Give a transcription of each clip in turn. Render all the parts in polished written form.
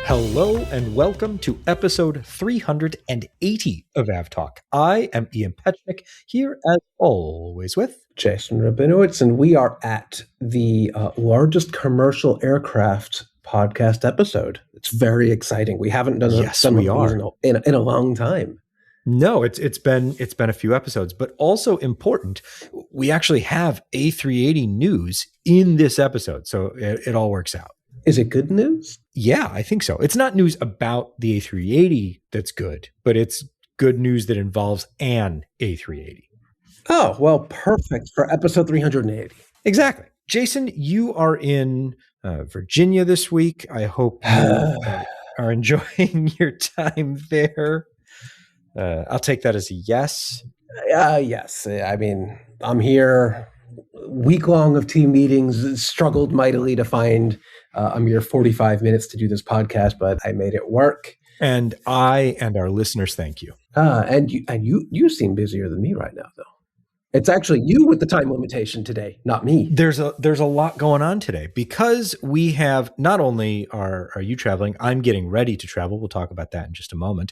Hello and welcome to episode 380 of AvTalk. I am Ian Petchnick, here as always with Jason Rabinowitz, and we are at the largest commercial aircraft podcast episode. It's very exciting. We haven't done in a long time. No, it's been a few episodes, but also important. We actually have A380 news in this episode, so it all works out. Is it good news? Yeah, I think so. It's not news about the A380 that's good, but it's good news that involves an A380. Oh, well, perfect for episode 380. Exactly. Jason, you are in Virginia this week. I hope you are enjoying your time there. I'll take that as a yes. Yes. I mean, I'm here week long of team meetings, struggled mightily to find a mere 45 minutes to do this podcast, but I made it work. And I and our listeners thank you. And you seem busier than me right now, though. It's actually you with the time limitation today, not me. There's a lot going on today because we have not only are you traveling, I'm getting ready to travel. We'll talk about that in just a moment.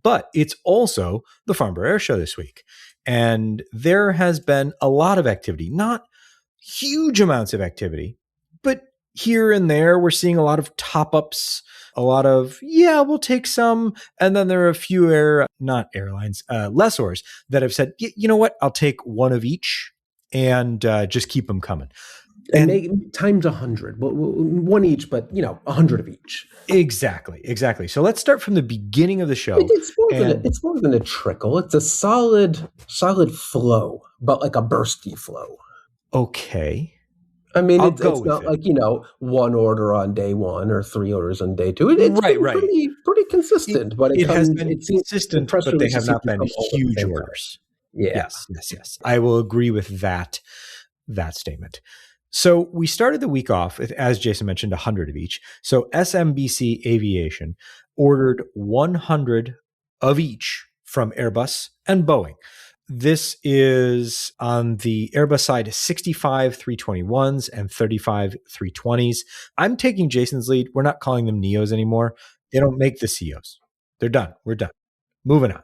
But it's also the Farnborough Airshow this week. And there has been a lot of activity, not huge amounts of activity, but here and there, we're seeing a lot of top-ups, a lot of, we'll take some. And then there are a few lessors that have said, you know what, I'll take one of each and just keep them coming. And make times 100, one each, but 100 of each. Exactly. So let's start from the beginning of the show. It's more than a trickle. It's a solid flow, but like a bursty flow. Okay. I mean, it's not like, one order on day one or three orders on day two. It's right. Pretty consistent, but it has been consistent, but they have not been huge orders. Yeah. Yes. I will agree with that statement. So we started the week off with, as Jason mentioned, 100 of each. So SMBC Aviation ordered 100 of each from Airbus and Boeing. This is on the Airbus side, 65 321s and 35 320s. I'm taking Jason's lead. We're not calling them NEOs anymore. They don't make the CEOs. They're done. We're done. Moving on.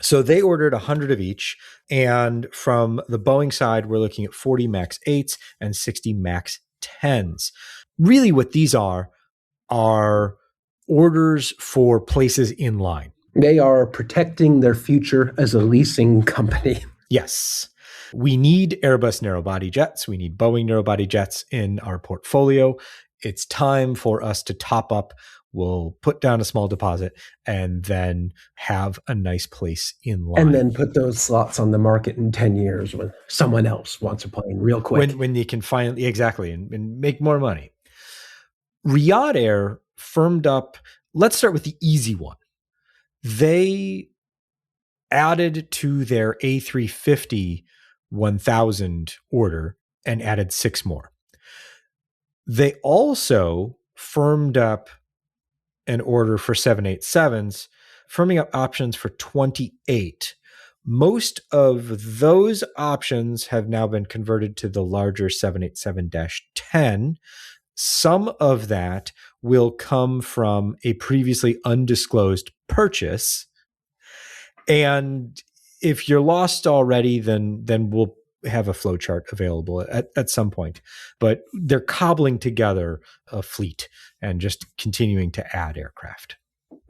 So they ordered 100 of each. And from the Boeing side, we're looking at 40 MAX 8s and 60 MAX 10s. Really what these are orders for places in line. They are protecting their future as a leasing company. Yes. We need Airbus narrow-body jets. We need Boeing narrow-body jets in our portfolio. It's time for us to top up. We'll put down a small deposit and then have a nice place in line. And then put those slots on the market in 10 years when someone else wants a plane real quick. When you can finally, exactly, and make more money. Riyadh Air firmed up. Let's start with the easy one. They added to their A350 1000 order and added 6 more. They also firmed up an order for 787s, firming up options for 28. Most of those options have now been converted to the larger 787-10. Some of that will come from a previously undisclosed purchase. And if you're lost already, then we'll have a flow chart available at some point. But they're cobbling together a fleet and just continuing to add aircraft.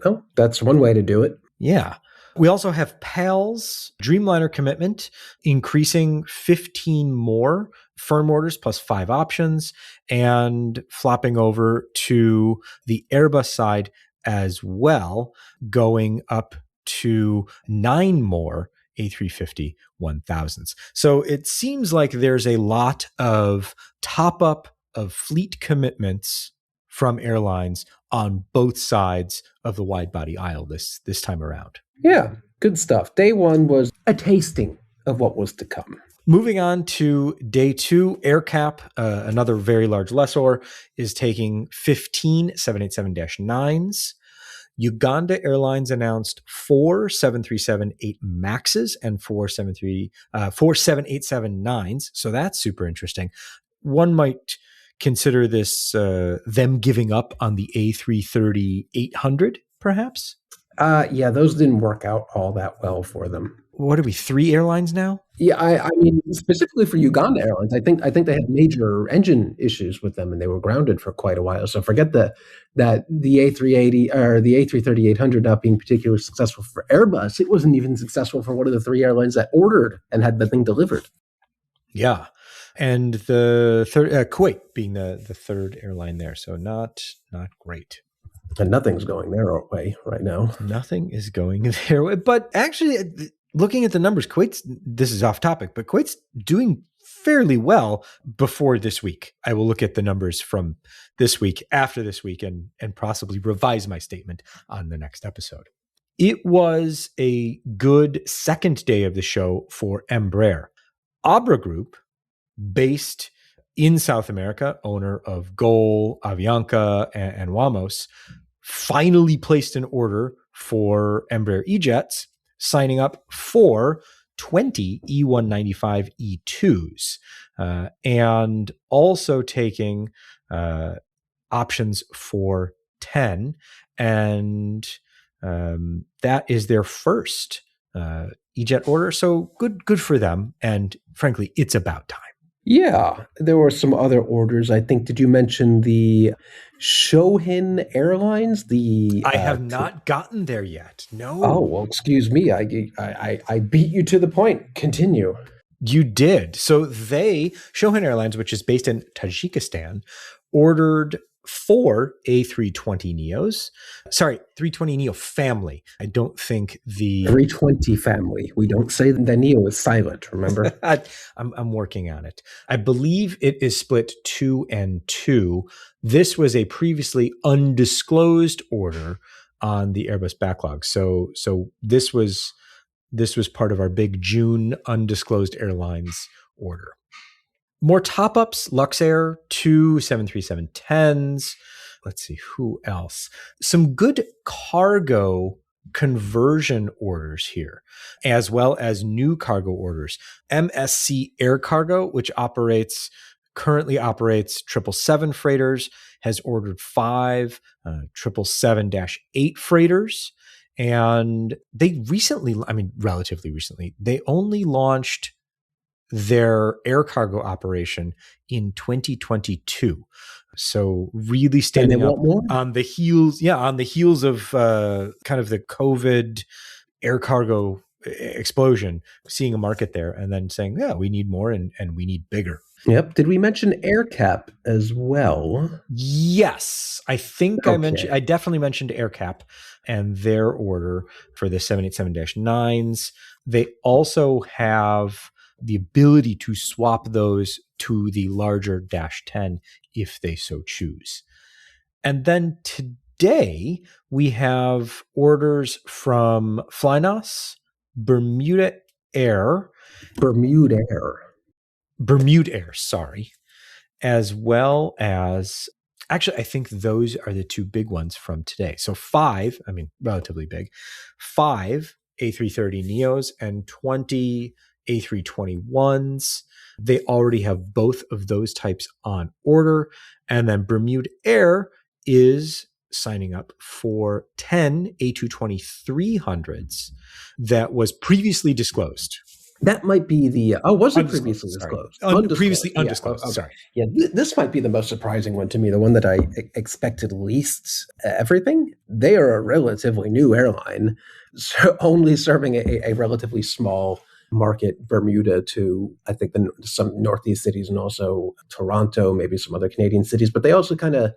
Well, that's one way to do it. Yeah. We also have PAL's Dreamliner commitment, increasing 15 more firm orders plus 5 options, and flopping over to the Airbus side as well, going up to 9 more A350 1000s. So it seems like there's a lot of top up of fleet commitments from airlines on both sides of the wide body aisle this time around. Yeah, good stuff. Day one was a tasting of what was to come. Moving on to day 2, AerCap, another very large lessor, is taking 15 787-9s. Uganda Airlines announced 4 737-8 Maxes and 4 787-9s. So that's super interesting. One might consider this them giving up on the A330-800, perhaps? Yeah, those didn't work out all that well for them. What are we, 3 airlines now? Yeah, I mean, specifically for Uganda Airlines, I think they had major engine issues with them, and they were grounded for quite a while. So forget that the A380 or the A330-800 not being particularly successful for Airbus. It wasn't even successful for one of the 3 airlines that ordered and had the thing delivered. Yeah. And the third, Kuwait being the third airline there. So not great. And nothing's going their way right now. Nothing is going their way. But actually, looking at the numbers, this is off topic, but Kuwait's doing fairly well before this week. I will look at the numbers from this week, after this week, and possibly revise my statement on the next episode. It was a good second day of the show for Embraer. Abra Group, based in South America, owner of GOL, Avianca, and Wamos, finally placed an order for Embraer E-Jets, signing up for 20 E195 E2s, and also taking options for 10. And that is their first E-Jet order. So good for them. And frankly, it's about time. Yeah, there were some other orders. I think, did you mention the Shohin Airlines? I have not gotten there yet. No. Oh, well, excuse me. I beat you to the point. Continue. You did. So Shohin Airlines, which is based in Tajikistan, ordered 4 A320neos. Sorry, 320neo family. I don't think the 320 family. We don't say the neo is silent, remember? I'm working on it. I believe it is split 2 and 2. This was a previously undisclosed order on the Airbus backlog. So this was part of our big June undisclosed airlines order. More top-ups, Luxair, 2 737-10s. Let's see, who else? Some good cargo conversion orders here, as well as new cargo orders. MSC Air Cargo, which currently operates 777 freighters, has ordered 5 777-8 freighters. And they relatively recently, they only launched their air cargo operation in 2022. So really standing up on the heels of kind of the COVID air cargo explosion, seeing a market there and then saying, yeah, we need more and we need bigger. Yep. Did we mention AirCap as well? Yes. I think okay. I definitely mentioned AirCap and their order for the 787-9s. They also have the ability to swap those to the larger Dash 10 if they so choose. And then today we have orders from Flynas, Bermuda Air, sorry, as well as, actually, I think those are the 2 big ones from today. So 5, relatively big, 5 A330neos and 20 A321s. They already have both of those types on order. And then Bermuda Air is signing up for 10 A220-300s that was previously disclosed. That might be the, was it previously disclosed? Previously undisclosed, yeah. Sorry. Yeah, this might be the most surprising one to me, the one that I expected least everything. They are a relatively new airline, only serving a relatively small market, Bermuda, to I think some Northeast cities and also Toronto, maybe some other Canadian cities, but they also kind of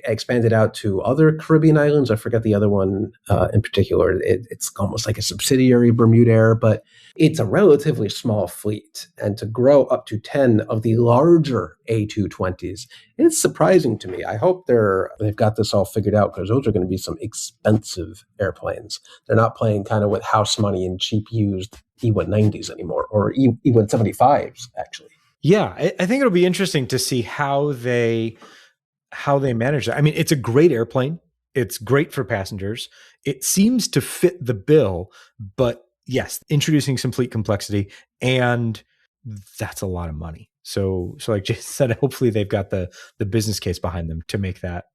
expanded out to other Caribbean islands. I forget the other one in particular. It's almost like a subsidiary Bermuda Air, but it's a relatively small fleet. And to grow up to 10 of the larger A220s, it's surprising to me. I hope they've got this all figured out, because those are going to be some expensive airplanes. They're not playing kind of with house money and cheap used E190s anymore, or E175s, actually. Yeah, I think it'll be interesting to see how they manage that. It's a great airplane. It's great for passengers. It seems to fit the bill, but yes, introducing some fleet complexity and that's a lot of money. So like Jason said, hopefully they've got the business case behind them to make that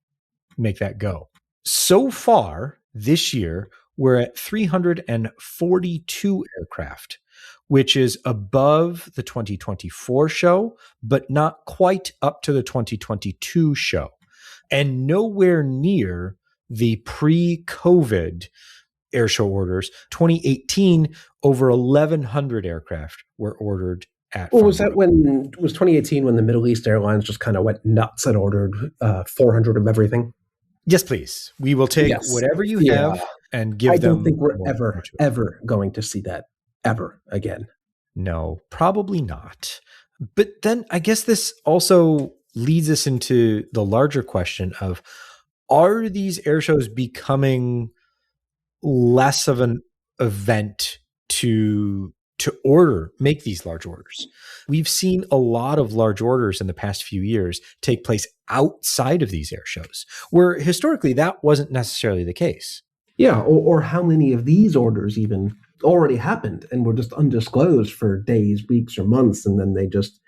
go. So far this year, we're at 342 aircraft, which is above the 2024 show, but not quite up to the 2022 show, and nowhere near the pre-COVID airshow orders. 2018, over 1,100 aircraft were ordered at. Well, was 2018 when the Middle East airlines just kind of went nuts and ordered 400 of everything? Yes, please. We will take whatever you have and give them. I don't think we're ever going to see that ever again. No, probably not. But then I guess this also leads us into the larger question of, are these air shows becoming less of an event to make these large orders? We've seen a lot of large orders in the past few years take place outside of these air shows, where historically that wasn't necessarily the case. Yeah, or how many of these orders even already happened and were just undisclosed for days, weeks, or months, and then they just,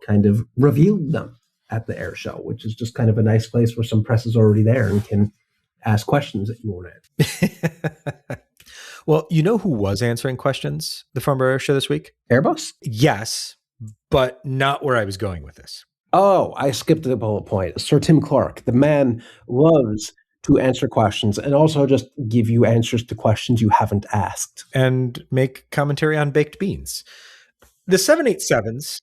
kind of revealed them at the air show, which is just kind of a nice place where some press is already there and can ask questions that you won't answer. Well, you know who was answering questions the Farnborough Airshow this week? Airbus? Yes, but not where I was going with this. Oh, I skipped the bullet point. Sir Tim Clark, the man loves to answer questions and also just give you answers to questions you haven't asked. And make commentary on baked beans. The 787s,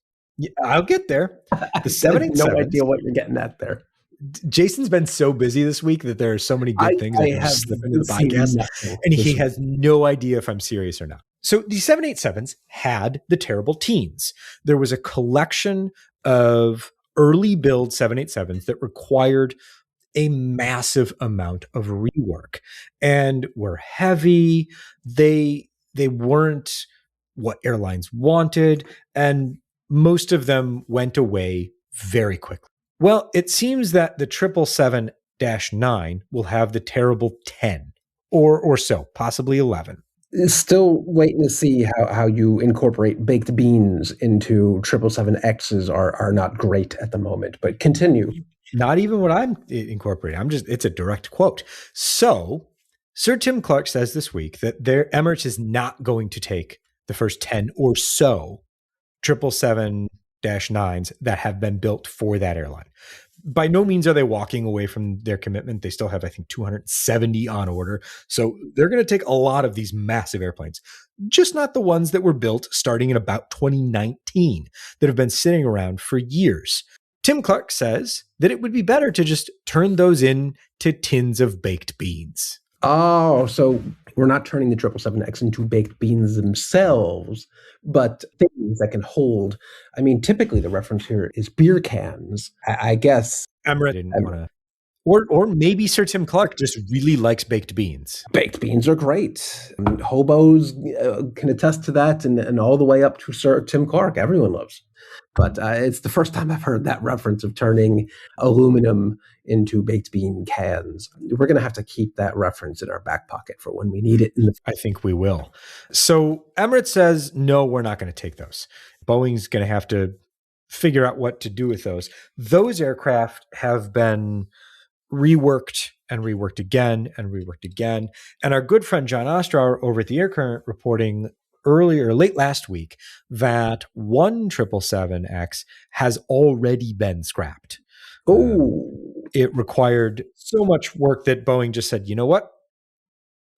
I'll get there. The 787s. No idea what you're getting at there. Jason's been so busy this week that there are so many good things I have slip into the podcast, and he has no idea if I'm serious or not. So the 787s had the terrible teens. There was a collection of early build 787s that required a massive amount of rework and were heavy. They weren't what airlines wanted, and most of them went away very quickly. Well, it seems that the 777-9 will have the terrible 10 or so, possibly 11. Still waiting to see how you incorporate baked beans into 777Xs are not great at the moment, but continue. Not even what I'm incorporating. It's a direct quote. So Sir Tim Clark says this week that Emirates is not going to take the first 10 or so 777-9s that have been built for that airline. By no means are they walking away from their commitment. They still have, I think, 270 on order. So they're going to take a lot of these massive airplanes, just not the ones that were built starting in about 2019 that have been sitting around for years. Tim Clark says that it would be better to just turn those into tins of baked beans. Oh, so we're not turning the 777X into baked beans themselves, but things that can hold. I mean, typically the reference here is beer cans. I guess Emirates didn't want to. Or maybe Sir Tim Clark just really likes baked beans. Baked beans are great. Hobos can attest to that, and all the way up to Sir Tim Clark. Everyone loves. But it's the first time I've heard that reference of turning aluminum into baked bean cans. We're going to have to keep that reference in our back pocket for when we need it. I think we will. So Emirates says, no, we're not going to take those. Boeing's going to have to figure out what to do with those. Those aircraft have been reworked and reworked again and reworked again. And our good friend John Ostrower over at the Air Current reporting late last week that one 777X has already been scrapped. It required so much work that Boeing just said, you know what?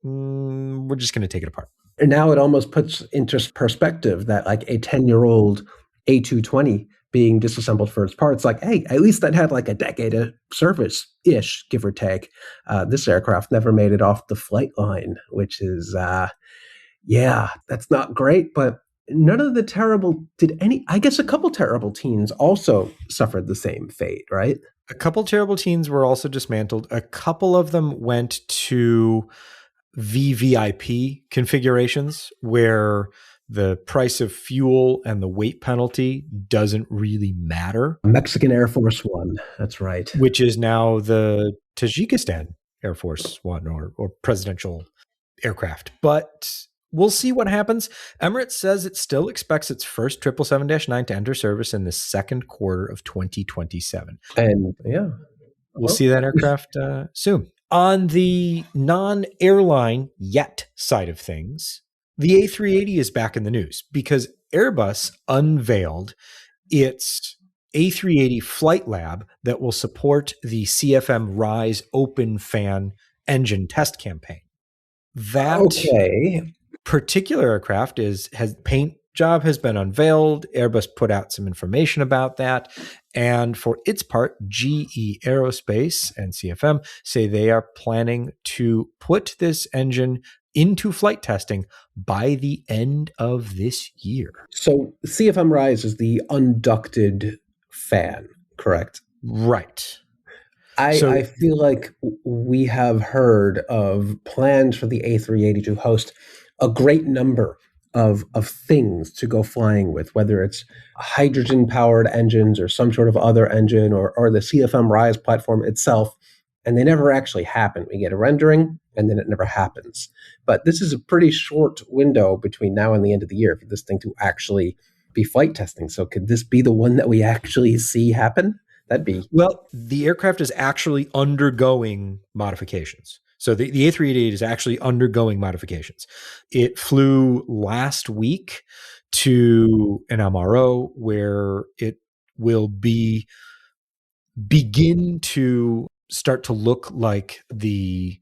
We're just going to take it apart. And now it almost puts into perspective that like a 10-year-old A220 being disassembled for its parts, like, hey, at least that had like a decade of service-ish, give or take. This aircraft never made it off the flight line, which is... yeah, that's not great, but none of the I guess a couple terrible teens also suffered the same fate, right? A couple terrible teens were also dismantled. A couple of them went to VVIP configurations where the price of fuel and the weight penalty doesn't really matter. Mexican Air Force One, that's right. Which is now the Tajikistan Air Force One or presidential aircraft. But we'll see what happens. Emirates says it still expects its first 777-9 to enter service in the second quarter of 2027. And yeah, we'll see that aircraft soon. On the non-airline yet side of things, the A380 is back in the news because Airbus unveiled its A380 Flight Lab that will support the CFM Rise open fan engine test campaign. That particular aircraft has paint job has been unveiled. Airbus put out some information about that. And for its part, GE Aerospace and CFM say they are planning to put this engine into flight testing by the end of this year. So CFM Rise is the unducted fan, correct? Right. I feel like we have heard of plans for the A380 to host a great number of things to go flying with, whether it's hydrogen-powered engines or some sort of other engine or the CFM Rise platform itself, and they never actually happen. We get a rendering, and then it never happens. But this is a pretty short window between now and the end of the year for this thing to actually be flight testing. So could this be the one that we actually see happen? That'd be... Well, the aircraft is actually undergoing modifications. So the A380 is actually undergoing modifications. It flew last week to an MRO where it will begin to start to look like the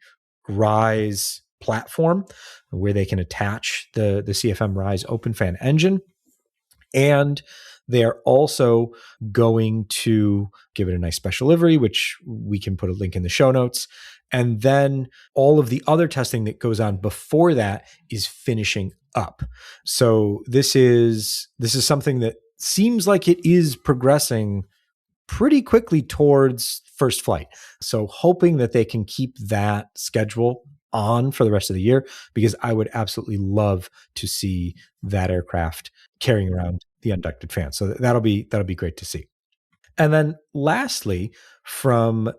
Rise platform, where they can attach the CFM Rise open fan engine. And they are also going to give it a nice special livery, which we can put a link in the show notes. And then all of the other testing that goes on before that is finishing up. So this is something that seems like it is progressing pretty quickly towards first flight. So hoping that they can keep that schedule on for the rest of the year, because I would absolutely love to see that aircraft carrying around the unducted fan. So that'll be great to see. And then lastly, from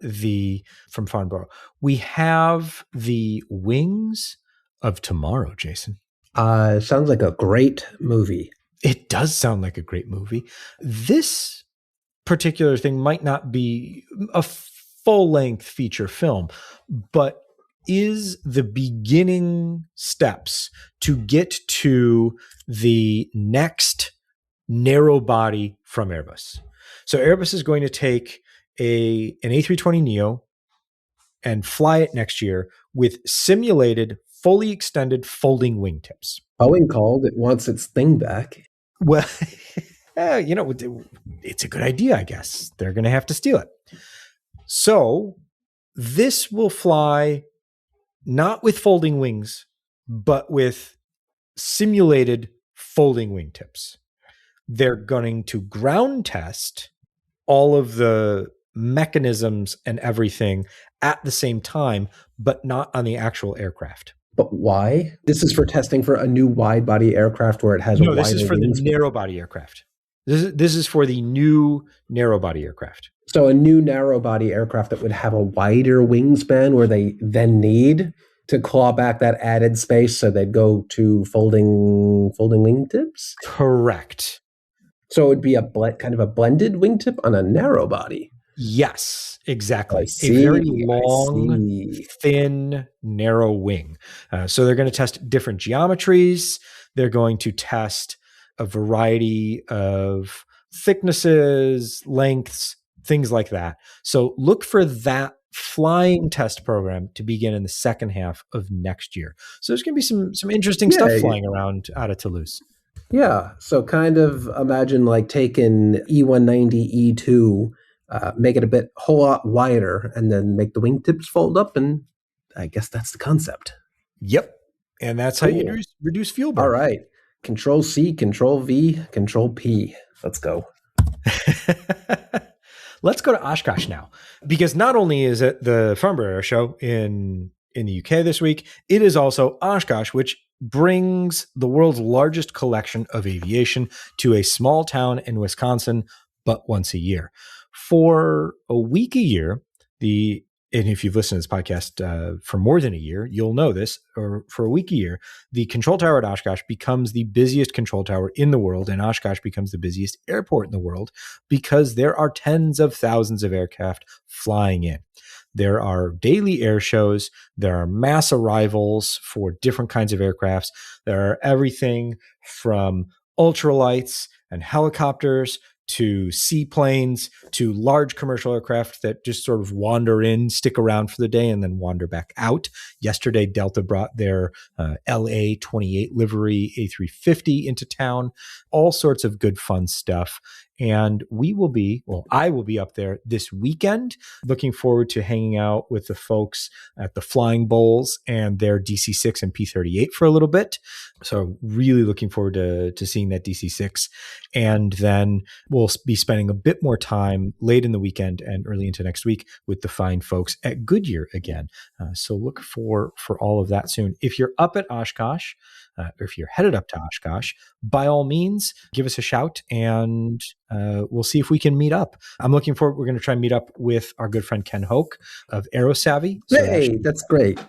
Farnborough, we have the Wings of Tomorrow, Jason. Sounds like a great movie. It does sound like a great movie. This particular thing might not be a full-length feature film, but is the beginning steps to get to the next narrow body from Airbus. So Airbus is going to take an A320neo and fly it next year with simulated, fully extended folding wingtips. Boeing called. It wants its thing back. Well, it's a good idea, I guess. They're going to have to steal it. So this will fly not with folding wings, but with simulated folding wingtips. They're going to ground test all of the mechanisms and everything at the same time, but not on the actual aircraft. But why? This is for testing for a new wide body aircraft where it has a wider this is for wingspan. the narrow body aircraft. This is for the new narrow body aircraft. So a new narrow body aircraft that would have a wider wingspan where they then need to claw back that added space, so they'd go to folding wingtips? Correct. So it would be kind of a blended wingtip on a narrow body. Yes, exactly. A very long, thin, narrow wing. So they're going to test different geometries. They're going to test a variety of thicknesses, lengths, things like that. So look for that flying test program to begin in the second half of next year. So there's going to be some interesting stuff flying around out of Toulouse. Yeah. So kind of imagine like taking E190, E2, make it a whole lot wider, and then make the wingtips fold up. And I guess that's the concept. Yep. And that's how you reduce fuel burn. All right. Control C, Control V, Control P. Let's go. Let's go to Oshkosh now, because not only is it the Farnborough Airshow in the UK this week, it is also Oshkosh, which brings the world's largest collection of aviation to a small town in Wisconsin, but once a year. For a week a year, the and if you've listened to this podcast for more than a year, you'll know this, or for a week a year, the control tower at Oshkosh becomes the busiest control tower in the world, and Oshkosh becomes the busiest airport in the world because there are tens of thousands of aircraft flying in. There are daily air shows. There are mass arrivals for different kinds of aircrafts. There are everything from ultralights and helicopters to seaplanes, to large commercial aircraft that just sort of wander in, stick around for the day, and then wander back out. Yesterday, Delta brought their LA-28 livery A350 into town. All sorts of good, fun stuff. And I will be up there this weekend, looking forward to hanging out with the folks at the Flying Bowls and their DC-6 and P-38 for a little bit. So really looking forward to seeing that DC-6. And then we'll be spending a bit more time late in the weekend and early into next week with the fine folks at Goodyear again. So look for all of that soon. If you're up at Oshkosh, or if you're headed up to Oshkosh, by all means, give us a shout and we'll see if we can meet up. I'm looking forward. We're going to try and meet up with our good friend Ken Hoke of AeroSavvy. So Hey, that's great.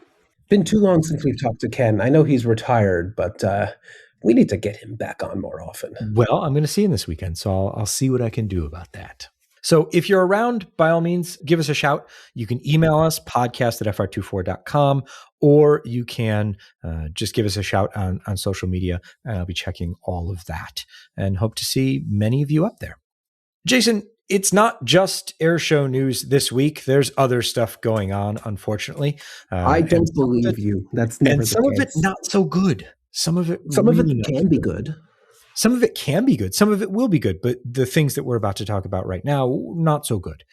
Been too long since we've talked to Ken. I know he's retired, but we need to get him back on more often. Well, I'm going to see him this weekend, so I'll see what I can do about that. So if you're around, by all means, give us a shout. You can email us, podcast@fr24.com, or you can just give us a shout on social media, and I'll be checking all of that and hope to see many of you up there. Jason, it's not just air show news this week. There's other stuff going on, unfortunately. I don't believe you. That's never the case. And some of it not so good. Some of it can be good. Some of it can be good. Some of it will be good. But the things that we're about to talk about right now, not so good.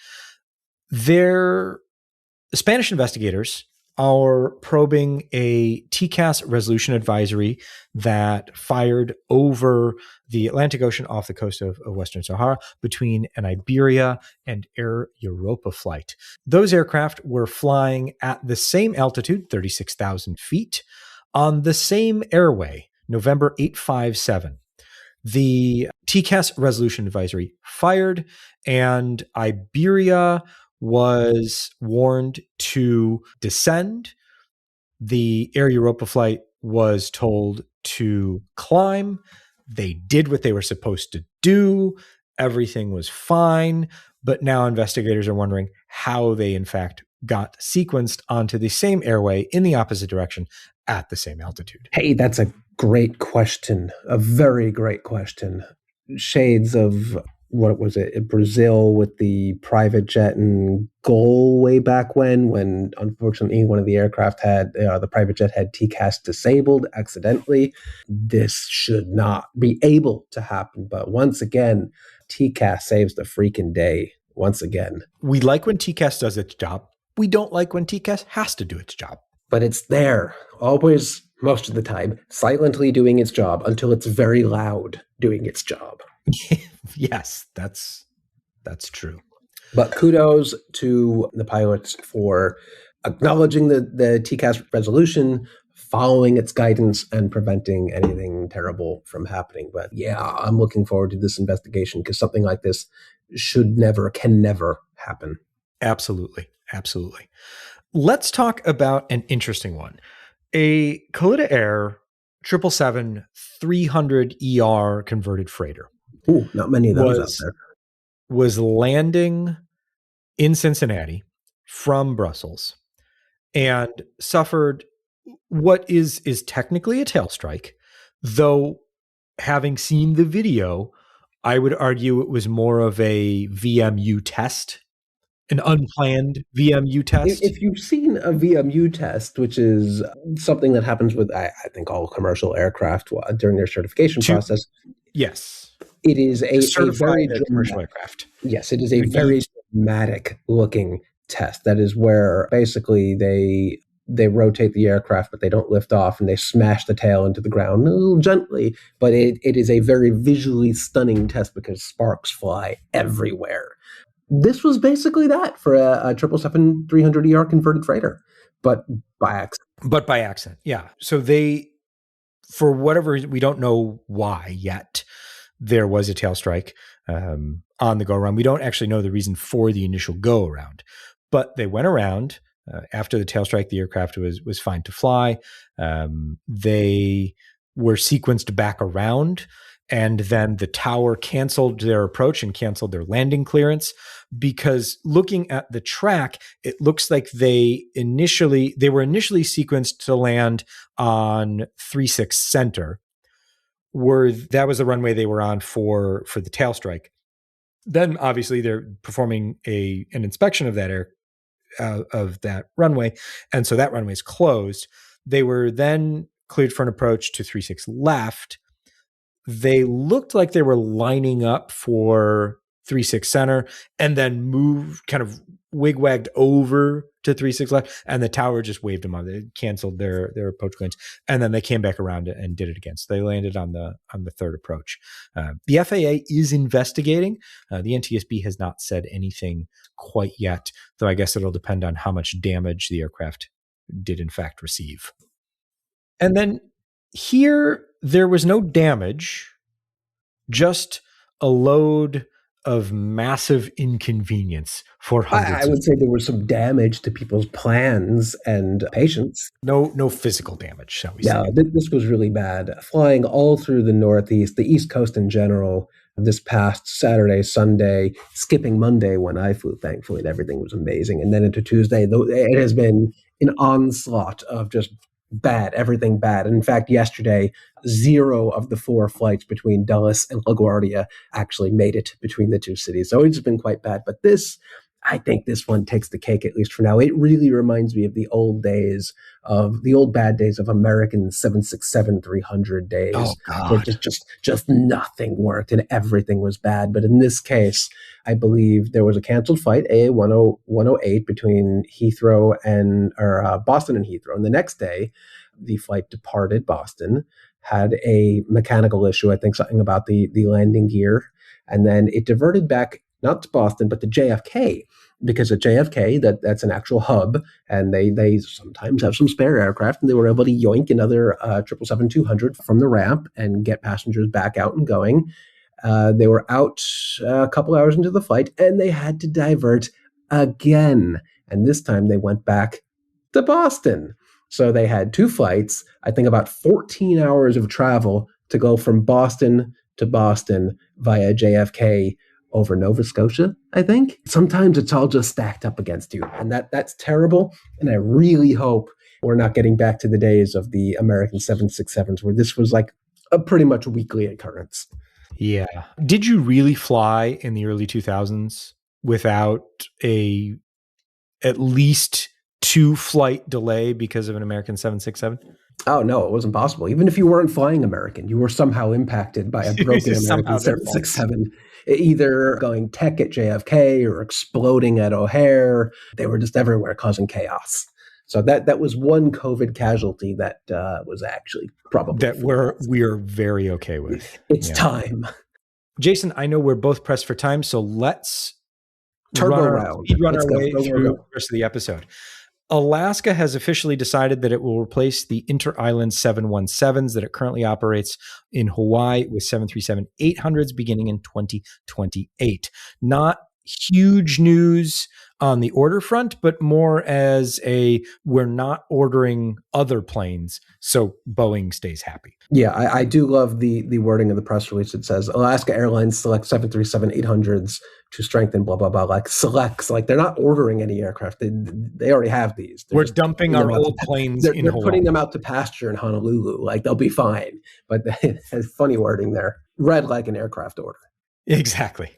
Spanish investigators are probing a TCAS resolution advisory that fired over the Atlantic Ocean off the coast of Western Sahara between an Iberia and Air Europa flight. Those aircraft were flying at the same altitude, 36,000 feet, on the same airway, November 857. The TCAS resolution advisory fired, and Iberia was warned to descend. The Air Europa flight was told to climb. They did what they were supposed to do. Everything was fine. But now investigators are wondering how they, in fact, got sequenced onto the same airway in the opposite direction at the same altitude. Hey, that's a great question. A very great question. Shades of, what was it, Brazil with the private jet and Gol way back when unfortunately one of the aircraft had, the private jet had TCAS disabled accidentally. This should not be able to happen. But once again, TCAS saves the freaking day. Once again. We like when TCAS does its job. We don't like when TCAS has to do its job. But it's there, always, most of the time, silently doing its job until it's very loud doing its job. Yes, that's true. But kudos to the pilots for acknowledging the TCAS resolution, following its guidance, and preventing anything terrible from happening. But yeah, I'm looking forward to this investigation because something like this can never happen. Absolutely. Let's talk about an interesting one. A Kalitta Air 777-300ER converted freighter. Ooh, not many of those out there. Was landing in Cincinnati from Brussels and suffered what is technically a tail strike, though having seen the video, I would argue it was more of a VMU test. An unplanned VMU test? If you've seen a VMU test, which is something that happens with, I think, all commercial aircraft during their certification process. Yes. It is a very commercial aircraft. Yes, it is a very dramatic looking test. That is where basically they rotate the aircraft, but they don't lift off, and they smash the tail into the ground a little gently. But it is a very visually stunning test because sparks fly everywhere. This was basically that for a 777-300ER converted freighter, but by accident. Yeah. So they, for whatever reason, we don't know why yet, there was a tail strike on the go around. We don't actually know the reason for the initial go around, But they went around. After the tail strike, the aircraft was fine to fly. They were sequenced back around, and then the tower canceled their approach and canceled their landing clearance, because looking at the track, it looks like they were initially sequenced to land on 36 Center, where that was the runway they were on for the tail strike. Then obviously they're performing an inspection of that runway, and so that runway is closed. They were then cleared for an approach to 36 left. They looked like they were lining up for 36 Center, and then kind of wigwagged over to 36 left, and the tower just waved them on. They canceled their approach clearance, and then they came back around and did it again. So they landed on the third approach. The FAA is investigating. The NTSB has not said anything quite yet, though I guess it'll depend on how much damage the aircraft did in fact receive. And then here, there was no damage, just a load of massive inconvenience for hundreds. I would say there was some damage to people's plans and patience. No physical damage, shall we say. Yeah, this was really bad. Flying all through the Northeast, the East Coast in general, this past Saturday, Sunday, skipping Monday when I flew, thankfully, and everything was amazing. And then into Tuesday, it has been an onslaught of just bad, everything bad. In fact, yesterday, 0 of the 4 flights between Dulles and LaGuardia actually made it between the two cities. So it's been quite bad. But I think this one takes the cake, at least for now. It really reminds me of the old bad days of American 767-300 days. Oh, God. Where just nothing worked and everything was bad. But in this case, I believe there was a canceled flight, AA108, between Boston and Heathrow. And the next day, the flight departed Boston, had a mechanical issue, I think something about the landing gear. And then it diverted back, not to Boston, but to JFK, because at JFK, that's an actual hub, and they sometimes have some spare aircraft, and they were able to yoink another 777-200 from the ramp and get passengers back out and going. They were out a couple hours into the flight, and they had to divert again. And this time they went back to Boston. So they had 2 flights, I think about 14 hours of travel to go from Boston to Boston via JFK over Nova Scotia, I think. Sometimes it's all just stacked up against you, and that's terrible. And I really hope we're not getting back to the days of the American 767s where this was like a pretty much weekly occurrence. Yeah. Did you really fly in the early 2000s without at least 2 flight delay because of an American 767? Oh, no, it wasn't possible. Even if you weren't flying American, you were somehow impacted by a broken American 767, either going tech at JFK or exploding at O'Hare. They were just everywhere causing chaos. So that was one COVID casualty that was actually probably that we're very okay with. It's time. Jason, I know we're both pressed for time, so let's run our way through the rest of the episode. Alaska has officially decided that it will replace the inter-island 717s that it currently operates in Hawaii with 737-800s beginning in 2028. Not huge news on the order front, but more as we're not ordering other planes, so Boeing stays happy. Yeah, I do love the wording of the press release. It says Alaska Airlines selects 737-800s to strengthen blah, blah, blah, like selects, like they're not ordering any aircraft. They already have these. We're dumping our old planes in Hawaii. They're putting them out to pasture in Honolulu. Like they'll be fine. But it has funny wording there. Read like an aircraft order. Exactly.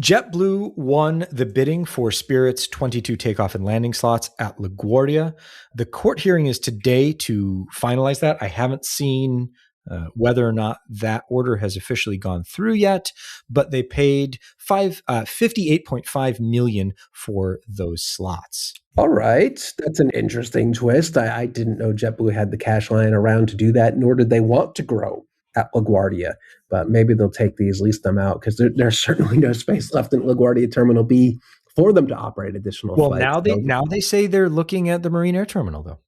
JetBlue won the bidding for Spirit's 22 takeoff and landing slots at LaGuardia. The court hearing is today to finalize that. I haven't seen whether or not that order has officially gone through yet, but they paid $58.5 million for those slots. All right. That's an interesting twist. I didn't know JetBlue had the cash lying around to do that, nor did they want to grow at LaGuardia. But maybe they'll take these, lease them out, because there's certainly no space left in LaGuardia Terminal B for them to operate additional flights. Now they say they're looking at the Marine Air Terminal, though.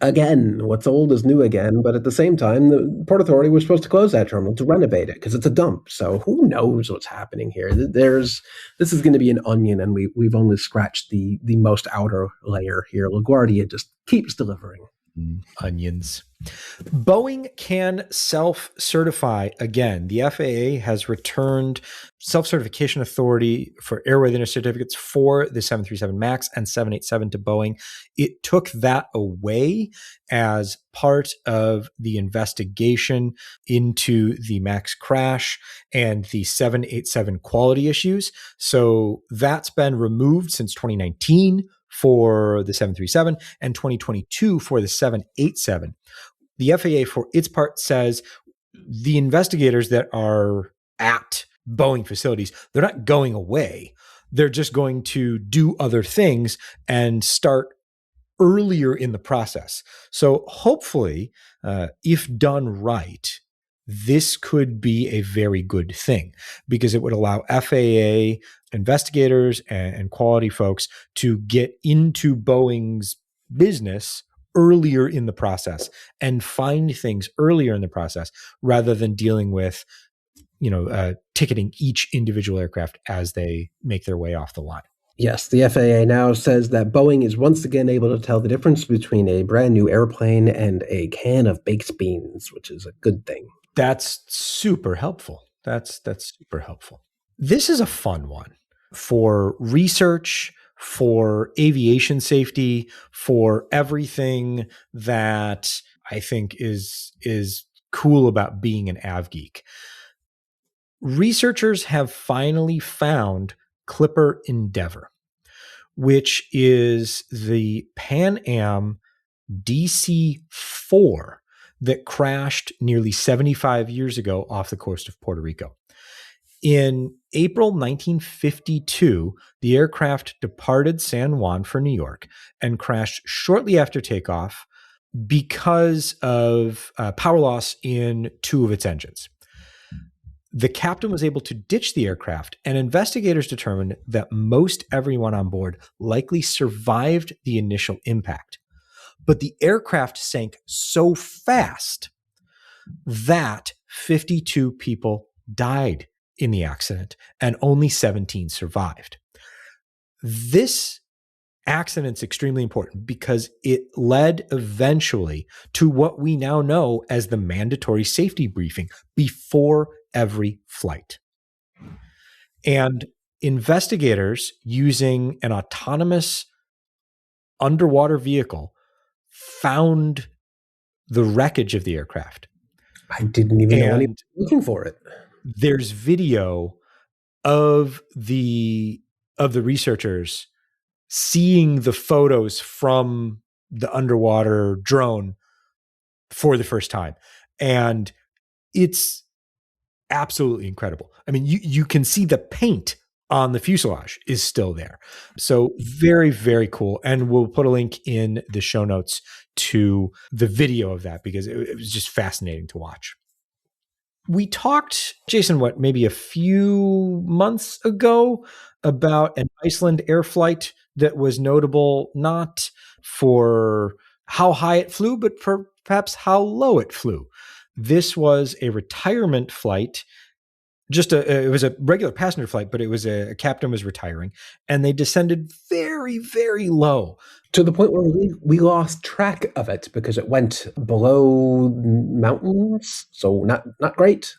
Again, what's old is new again, but at the same time, the Port Authority was supposed to close that terminal to renovate it because it's a dump. So who knows what's happening here? This is going to be an onion, and we've only scratched the most outer layer here. LaGuardia just keeps delivering. Onions. Boeing can self-certify again. The FAA has returned self-certification authority for airworthiness certificates for the 737 MAX and 787 to Boeing. It took that away as part of the investigation into the MAX crash and the 787 quality issues. So that's been removed since 2019 for the 737 and 2022 for the 787. The FAA, for its part, says the investigators that are at Boeing facilities, they're not going away. They're just going to do other things and start earlier in the process. So hopefully, if done right, this could be a very good thing because it would allow FAA investigators and quality folks to get into Boeing's business earlier in the process and find things earlier in the process rather than dealing with, ticketing each individual aircraft as they make their way off the line. Yes, the FAA now says that Boeing is once again able to tell the difference between a brand new airplane and a can of baked beans, which is a good thing. That's super helpful. That's super helpful. This is a fun one for research, for aviation safety, for everything that I think is cool about being an av geek. Researchers have finally found Clipper Endeavour, which is the Pan Am DC-4 that crashed nearly 75 years ago off the coast of Puerto Rico. In April 1952, the aircraft departed San Juan for New York and crashed shortly after takeoff because of power loss in two of its engines. The captain was able to ditch the aircraft, and investigators determined that most everyone on board likely survived the initial impact. But the aircraft sank so fast that 52 people died in the accident and only 17 survived. This accident's extremely important because it led eventually to what we now know as the mandatory safety briefing before every flight. And investigators using an autonomous underwater vehicle found the wreckage of the aircraft. I didn't even know anyone was looking for it. There's video of the researchers seeing the photos from the underwater drone for the first time. And it's absolutely incredible. I mean, you can see the paint on the fuselage is still there. So very, very cool. And we'll put a link in the show notes to the video of that because it was just fascinating to watch. We talked, Jason, maybe a few months ago about an Iceland air flight that was notable not for how high it flew, but perhaps how low it flew. This was a retirement flight. It was a regular passenger flight, but it was a captain was retiring, and they descended very, very low. To the point where we lost track of it because it went below mountains, so not great.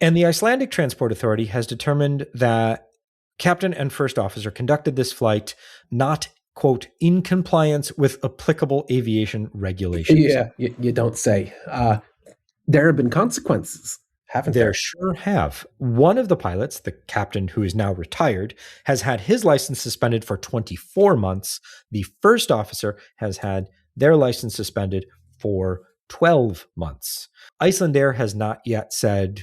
And the Icelandic Transport Authority has determined that captain and first officer conducted this flight not, quote, in compliance with applicable aviation regulations. Yeah, you don't say. There have been consequences, haven't there? There sure have. One of the pilots, the captain who is now retired, has had his license suspended for 24 months. The first officer has had their license suspended for 12 months. Iceland Air has not yet said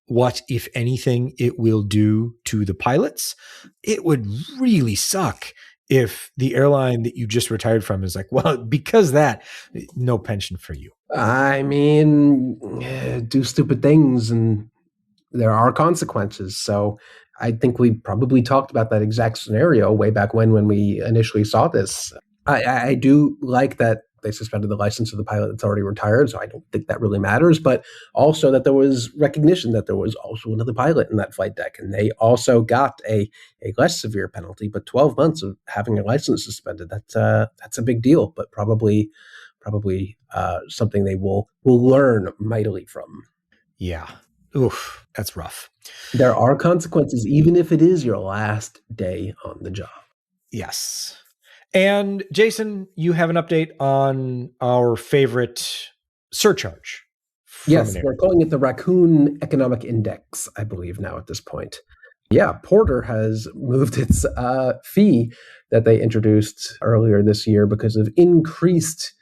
what, if anything, it will do to the pilots. It would really suck if the airline that you just retired from is like, well, because that, no pension for you. I mean, do stupid things and there are consequences. So I think we probably talked about that exact scenario way back when we initially saw this. I do like that They suspended the license of the pilot that's already retired, so I don't think that really matters. But also that there was recognition that there was also another pilot in that flight deck, and they also got a less severe penalty. But 12 months of having your license suspended, that's a big deal, but probably something they will learn mightily from. Yeah. Oof, that's rough. There are consequences, even if it is your last day on the job. Yes. And Jason, you have an update on our favorite surcharge. Yes, we're calling it the Raccoon Economic Index, I believe now at this point. Yeah, Porter has moved its fee that they introduced earlier this year because of increased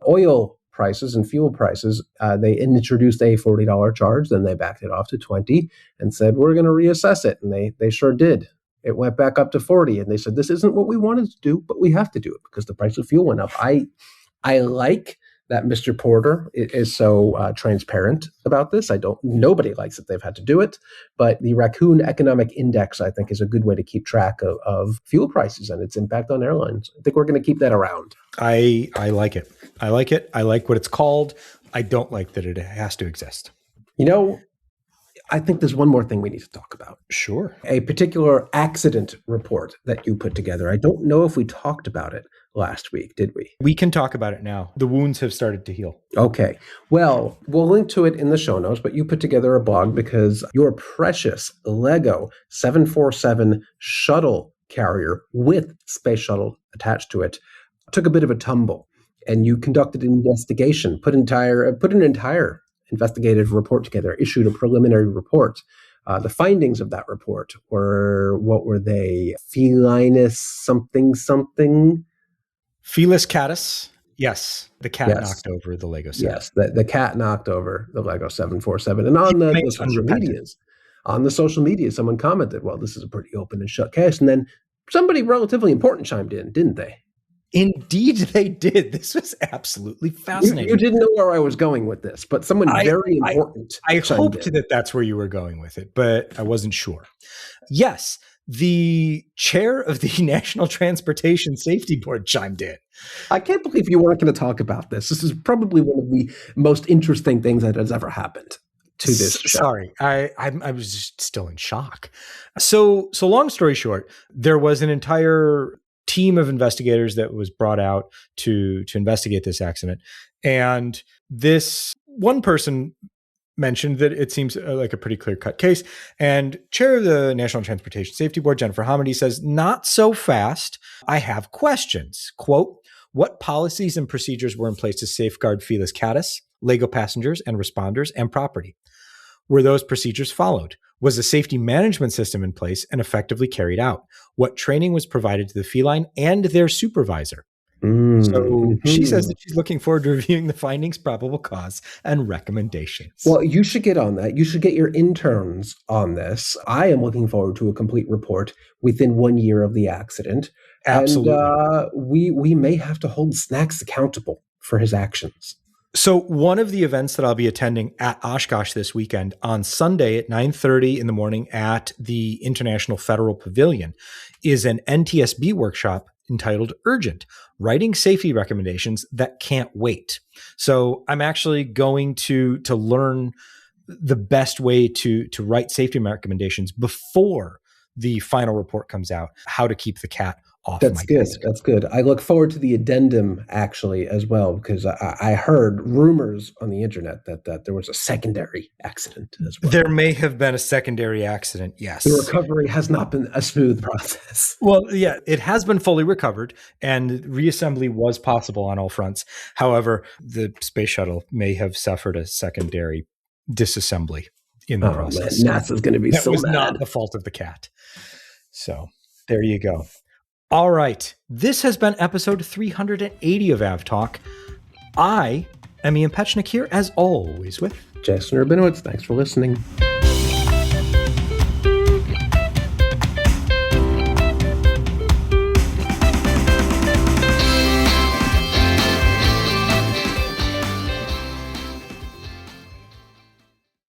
oil prices and fuel prices. They introduced a $40 charge, then they backed it off to $20 and said, we're going to reassess it. And they sure did. It went back up to $40, and they said, this isn't what we wanted to do, but we have to do it because the price of fuel went up. I like that Mr. Porter is so transparent about this. Nobody likes that they've had to do it, but the Raccoon Economic Index, I think, is a good way to keep track of fuel prices and its impact on airlines. I think we're going to keep that around. I like it. I like it. I like what it's called. I don't like that it has to exist. I think there's one more thing we need to talk about. Sure. A particular accident report that you put together. I don't know if we talked about it last week, did we? We can talk about it now. The wounds have started to heal. Okay. Well, we'll link to it in the show notes, but you put together a blog because your precious Lego 747 shuttle carrier with space shuttle attached to it took a bit of a tumble, and you conducted an investigation, put an entire investigative report together, issued a preliminary report. The findings of that report what were they? Felinus something? Felis catus. Yes. The cat knocked over the Lego set. Yes, the cat knocked over the Lego 747. And on the social media, someone commented, well, this is a pretty open and shut case. And then somebody relatively important chimed in, didn't they? Indeed, they did. This was absolutely fascinating. You didn't know where I was going with this, but someone very important. I hoped that that's where you were going with it, but I wasn't sure. Yes, the chair of the National Transportation Safety Board chimed in. I can't believe you weren't going to talk about this. This is probably one of the most interesting things that has ever happened to this show. Sorry, I was just still in shock. So long story short, there was an entire team of investigators that was brought out to investigate this accident. And this one person mentioned that it seems like a pretty clear-cut case. And chair of the National Transportation Safety Board, Jennifer Hamady, says, not so fast. I have questions. Quote, what policies and procedures were in place to safeguard Felis catus, Lego passengers and responders, and property? Were those procedures followed? Was a safety management system in place and effectively carried out? What training was provided to the feline and their supervisor? So she says that she's looking forward to reviewing the findings, probable cause, and recommendations. Well, you should get on that. You should get your interns on this. I am looking forward to a complete report within 1 year of the accident. Absolutely. And we may have to hold Snacks accountable for his actions. So one of the events that I'll be attending at Oshkosh this weekend on Sunday at 9:30 in the morning at the International Federal Pavilion is an NTSB workshop entitled Urgent, Writing Safety Recommendations That Can't Wait. So I'm actually going to learn the best way to write safety recommendations before the final report comes out, how to keep the cat off. That's good. That's good. I look forward to the addendum actually as well, because I heard rumors on the internet that there was a secondary accident as well. There may have been a secondary accident. Yes. The recovery has not been a smooth process. Well, yeah, it has been fully recovered and reassembly was possible on all fronts. However, the space shuttle may have suffered a secondary disassembly in the process. Man, NASA's going to be so mad. That was not the fault of the cat. So there you go. All right. This has been episode 380 of AvTalk. I am Ian Petchnik here, as always, with Jason Rabinowitz. Thanks for listening.